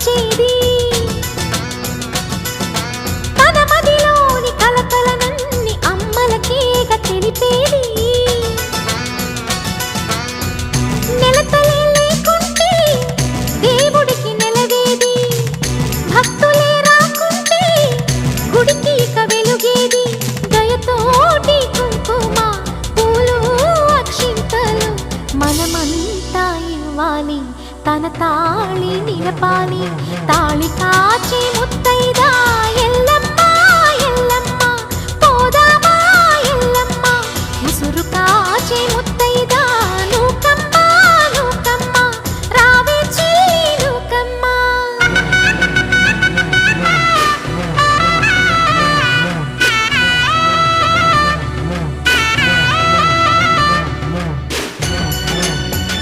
వచ్చేది తన మదిలోని కలకలనన్ని అమ్మలకేగ తెలిపేది నెలతలే లేకుంటే దేవుడికి నెలవేది భక్తులే రాకుంటే గుడికి ఇక వెలుగేది దయతోటి కుంకుమ పూలు అక్షింతలు మనమంతా ఇవ్వాలి తన తాళి నిలపాలి తాళి కాచే ముత్తైదా ఎల్లమ్మ ఎల్లమ్మ పోదామా ఎల్లమ్మ ముసురు కాచే ముత్తైదా